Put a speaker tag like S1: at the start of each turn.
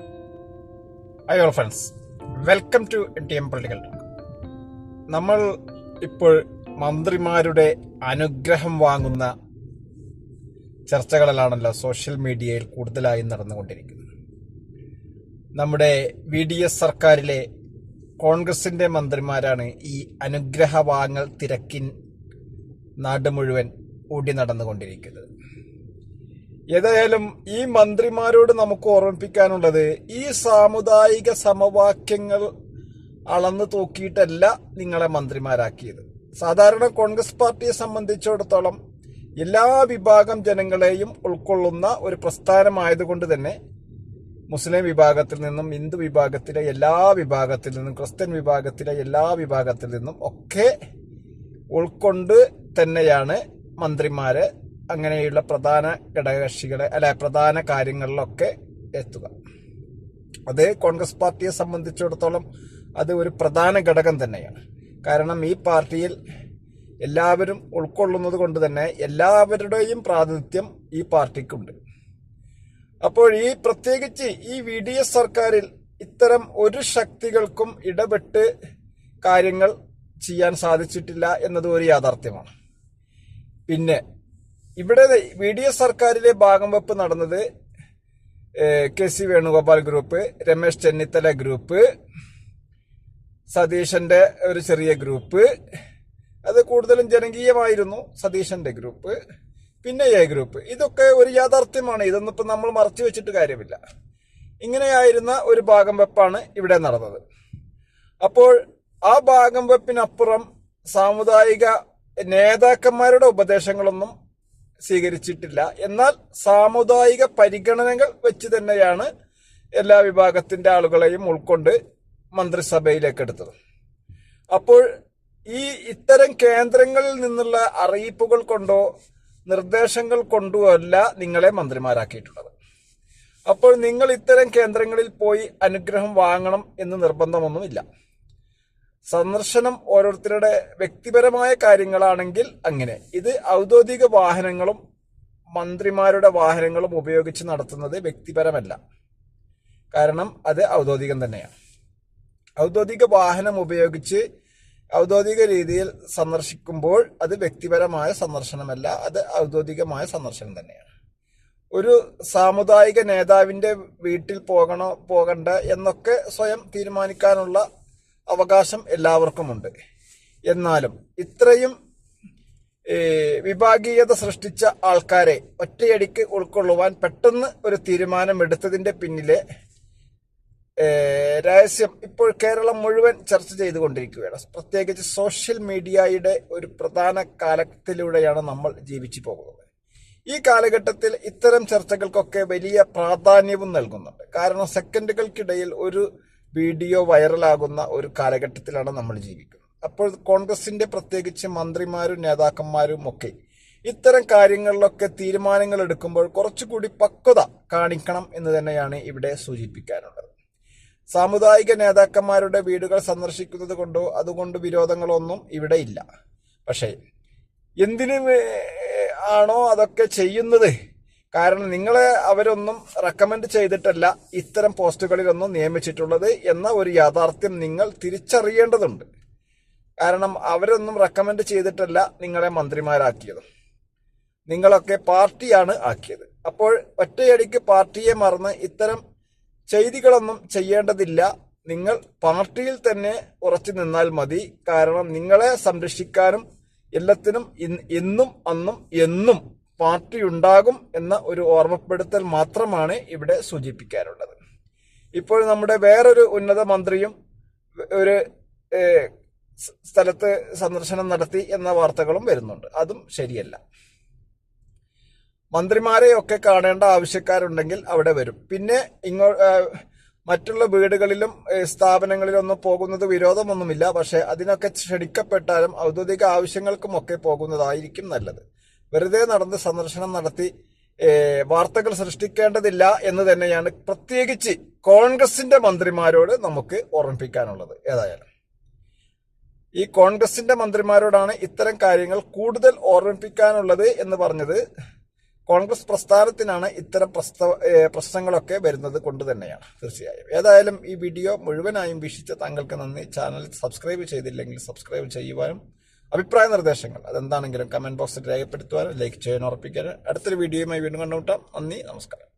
S1: Hi all friends, welcome to TM political talk. നമ്മൾ ഇപ്പോൾ മന്ത്രിമാരുടെ അനുഗ്രഹം വാങ്ങുന്ന ചർച്ചകളിലാണല്ലോ സോഷ്യൽ മീഡിയയിൽ കൂടുതലായി നടന്നുകൊണ്ടിരിക്കുന്നത്. നമ്മുടെ VDS സർക്കാരിലെ കോൺഗ്രസിന്റെ മന്ത്രിമാരാണ് ഈ അനുഗ്രഹ വാങ്ങൽ തിരക്കിൻ നാട് മുഴുവൻ ഓടി നടന്നുകൊണ്ടിരിക്കുന്നത്. ഏതായാലും ഈ മന്ത്രിമാരോട് നമുക്ക് ഓർമ്മിപ്പിക്കാനുള്ളത്, ഈ സാമുദായിക സമവാക്യങ്ങൾ അളന്നു തൂക്കിയിട്ടല്ല നിങ്ങളെ മന്ത്രിമാരാക്കിയത്. സാധാരണ കോൺഗ്രസ് പാർട്ടിയെ സംബന്ധിച്ചിടത്തോളം എല്ലാ വിഭാഗം ജനങ്ങളെയും ഉൾക്കൊള്ളുന്ന ഒരു പ്രസ്ഥാനമായതുകൊണ്ട് തന്നെ മുസ്ലിം വിഭാഗത്തിൽ നിന്നും, ഹിന്ദു വിഭാഗത്തിലെ എല്ലാ വിഭാഗത്തിൽ നിന്നും, ക്രിസ്ത്യൻ വിഭാഗത്തിലെ എല്ലാ വിഭാഗത്തിൽ നിന്നും ഒക്കെ ഉൾക്കൊണ്ട് തന്നെയാണ് മന്ത്രിമാരെ അങ്ങനെയുള്ള പ്രധാന ഘടകകക്ഷികളെ പ്രധാന കാര്യങ്ങളിലൊക്കെ എത്തുക. അത് കോൺഗ്രസ് പാർട്ടിയെ സംബന്ധിച്ചിടത്തോളം അത് ഒരു പ്രധാന ഘടകം തന്നെയാണ്. കാരണം ഈ പാർട്ടിയിൽ എല്ലാവരും ഉൾക്കൊള്ളുന്നത് കൊണ്ട് തന്നെ എല്ലാവരുടെയും പ്രാതിനിധ്യം ഈ പാർട്ടിക്കുണ്ട്. അപ്പോൾ ഈ പ്രത്യേകിച്ച് ഈ VDS സർക്കാരിൽ ഇത്തരം ഒരു ശക്തികൾക്കും ഇടപെട്ട് കാര്യങ്ങൾ ചെയ്യാൻ സാധിച്ചിട്ടില്ല എന്നത് ഒരു യാഥാർത്ഥ്യമാണ്. പിന്നെ ഇവിടെ VDS സർക്കാരിലെ ഭാഗം വെപ്പ് നടന്നത് KC Venugopal group, Ramesh Chennithala group, സതീശന്റെ ഒരു ചെറിയ ഗ്രൂപ്പ്, അത് കൂടുതലും ജനകീയമായിരുന്നു, സതീശന്റെ ഗ്രൂപ്പ്, പിന്നെ A ഗ്രൂപ്പ്. ഇതൊക്കെ ഒരു യാഥാർത്ഥ്യമാണ്. ഇതൊന്നും ഇപ്പം നമ്മൾ മറച്ചു വെച്ചിട്ട് കാര്യമില്ല. ഇങ്ങനെയായിരുന്ന ഒരു ഭാഗം വെപ്പാണ് ഇവിടെ നടന്നത്. അപ്പോൾ ആ ഭാഗം വെപ്പിനപ്പുറം സാമുദായിക നേതാക്കന്മാരുടെ ഉപദേശങ്ങളൊന്നും സ്വീകരിച്ചിട്ടില്ല. എന്നാൽ സാമുദായിക പരിഗണനകൾ വെച്ച് തന്നെയാണ് എല്ലാ വിഭാഗത്തിന്റെ ആളുകളെയും ഉൾക്കൊണ്ട് മന്ത്രിസഭയിലേക്ക് എടുത്തത്. അപ്പോൾ ഈ ഇത്തരം കേന്ദ്രങ്ങളിൽ നിന്നുള്ള അറിയിപ്പുകൾ കൊണ്ടോ നിർദ്ദേശങ്ങൾ കൊണ്ടോ അല്ല നിങ്ങളെ മന്ത്രിമാരാക്കിയിട്ടുള്ളത്. അപ്പോൾ നിങ്ങൾ ഇത്തരം കേന്ദ്രങ്ങളിൽ പോയി അനുഗ്രഹം വാങ്ങണം എന്ന് നിർബന്ധമൊന്നുമില്ല. സന്ദർശനം ഓരോരുത്തരുടെ വ്യക്തിപരമായ കാര്യങ്ങളാണെങ്കിൽ അങ്ങനെ. ഇത് ഔദ്യോഗിക വാഹനങ്ങളും മന്ത്രിമാരുടെ വാഹനങ്ങളും ഉപയോഗിച്ച് നടത്തുന്നത് വ്യക്തിപരമല്ല. കാരണം അത് ഔദ്യോഗികം തന്നെയാണ്. ഔദ്യോഗിക വാഹനം ഉപയോഗിച്ച് ഔദ്യോഗിക രീതിയിൽ സന്ദർശിക്കുമ്പോൾ അത് വ്യക്തിപരമായ സന്ദർശനമല്ല, അത് ഔദ്യോഗികമായ സന്ദർശനം തന്നെയാണ്. ഒരു സാമുദായിക നേതാവിന്റെ വീട്ടിൽ പോകണോ പോകണ്ട എന്നൊക്കെ സ്വയം തീരുമാനിക്കാനുള്ള അവകാശം എല്ലാവർക്കുമുണ്ട്. എന്നാലും ഇത്രയും വിഭാഗീയത സൃഷ്ടിച്ച ആൾക്കാരെ ഒറ്റയടിക്ക് ഉൾക്കൊള്ളുവാൻ പെട്ടെന്ന് ഒരു തീരുമാനമെടുത്തതിന്റെ പിന്നിലെ രഹസ്യം ഇപ്പോൾ കേരളം മുഴുവൻ ചർച്ച ചെയ്തുകൊണ്ടിരിക്കുകയാണ്. പ്രത്യേകിച്ച് സോഷ്യൽ മീഡിയയുടെ ഒരു പ്രധാന കാലത്തിലൂടെയാണ് നമ്മൾ ജീവിച്ചു പോകുന്നത്. ഈ കാലഘട്ടത്തിൽ ഇത്തരം ചർച്ചകൾക്കൊക്കെ വലിയ പ്രാധാന്യവും നൽകുന്നുണ്ട്. കാരണം സെക്കൻഡുകൾക്കിടയിൽ ഒരു വീഡിയോ വൈറലാകുന്ന ഒരു കാലഘട്ടത്തിലാണ് നമ്മൾ ജീവിക്കുന്നത്. അപ്പോൾ കോൺഗ്രസിന്റെ പ്രത്യേകിച്ച് മന്ത്രിമാരും നേതാക്കന്മാരും ഒക്കെ ഇത്തരം കാര്യങ്ങളിലൊക്കെ തീരുമാനങ്ങൾ എടുക്കുമ്പോൾ കുറച്ചുകൂടി പക്വത കാണിക്കണം എന്ന് തന്നെയാണ് ഇവിടെ സൂചിപ്പിക്കാനുള്ളത്. സാമുദായിക നേതാക്കന്മാരുടെ വീടുകൾ സന്ദർശിക്കുന്നത് കൊണ്ടോ അതുകൊണ്ട് വിരോധങ്ങളൊന്നും ഇവിടെ ഇല്ല. പക്ഷേ എന്തിനു ആണോ അതൊക്കെ ചെയ്യുന്നത്? കാരണം നിങ്ങളെ അവരൊന്നും റെക്കമെൻഡ് ചെയ്തിട്ടല്ല ഇത്തരം പോസ്റ്റുകളിലൊന്നും നിയമിച്ചിട്ടുള്ളത് എന്ന ഒരു യാഥാർത്ഥ്യം നിങ്ങൾ തിരിച്ചറിയേണ്ടതുണ്ട്. കാരണം അവരൊന്നും റെക്കമെൻഡ് ചെയ്തിട്ടല്ല നിങ്ങളെ മന്ത്രിമാരാക്കിയത്. നിങ്ങളൊക്കെ പാർട്ടിയാണ് ആക്കിയത്. അപ്പോൾ ഒറ്റയടിക്ക് പാർട്ടിയെ മറന്ന് ഇത്തരം ചെയ്തികളൊന്നും ചെയ്യേണ്ടതില്ല. നിങ്ങൾ പാർട്ടിയിൽ തന്നെ ഉറച്ചു നിന്നാൽ മതി. കാരണം നിങ്ങളെ സംരക്ഷിക്കാനും എല്ലാത്തിനും ഇന്നും അന്നും എന്നും പാർട്ടി ഉണ്ടാകും എന്ന ഒരു ഓർമ്മപ്പെടുത്തൽ മാത്രമാണ് ഇവിടെ സൂചിപ്പിക്കാനുള്ളത്. ഇപ്പോൾ നമ്മുടെ വേറൊരു ഉന്നത മന്ത്രിയും ഒരു സ്ഥലത്ത് സന്ദർശനം നടത്തി എന്ന വാർത്തകളും വരുന്നുണ്ട്. അതും ശരിയല്ല. മന്ത്രിമാരെയൊക്കെ കാണേണ്ട ആവശ്യക്കാരുണ്ടെങ്കിൽ അവിടെ വരും. പിന്നെ മറ്റുള്ള വീടുകളിലും സ്ഥാപനങ്ങളിലൊന്നും പോകുന്നത് വിരോധമൊന്നുമില്ല. പക്ഷെ അതിനൊക്കെ ക്ഷണിക്കപ്പെട്ടാലും ഔദ്യോഗിക ആവശ്യങ്ങൾക്കുമൊക്കെ പോകുന്നതായിരിക്കും നല്ലത്. വെറുതെ നടന്ന് സന്ദർശനം നടത്തി വാർത്തകൾ സൃഷ്ടിക്കേണ്ടതില്ല എന്ന് തന്നെയാണ് പ്രത്യേകിച്ച് കോൺഗ്രസിന്റെ മന്ത്രിമാരോട് നമുക്ക് ഓർമ്മിപ്പിക്കാനുള്ളത്. ഏതായാലും ഈ കോൺഗ്രസിന്റെ മന്ത്രിമാരോടാണ് ഇത്തരം കാര്യങ്ങൾ കൂടുതൽ ഓർമ്മിപ്പിക്കാനുള്ളത് എന്ന് പറഞ്ഞത് കോൺഗ്രസ് പ്രസ്ഥാനത്തിനാണ് ഇത്തരം പ്രശ്നങ്ങളൊക്കെ വരുന്നത് കൊണ്ട് തന്നെയാണ്. തീർച്ചയായും ഏതായാലും ഈ വീഡിയോ മുഴുവനായും വീക്ഷിച്ച താങ്കൾക്ക് നന്ദി. ചാനൽ സബ്സ്ക്രൈബ് ചെയ്തില്ലെങ്കിൽ സബ്സ്ക്രൈബ് ചെയ്യുവാനും അഭിപ്രായ നിർദ്ദേശങ്ങൾ അതെന്താണെങ്കിലും കമന്റ് ബോക്സിൽ രേഖപ്പെടുത്തുവാനും ലൈക്ക് ചെയ്യാൻ ഉറപ്പിക്കാനും അടുത്തൊരു വീഡിയോയുമായി വീണ്ടും കണ്ടുമുട്ടാം. നന്ദി, നമസ്കാരം.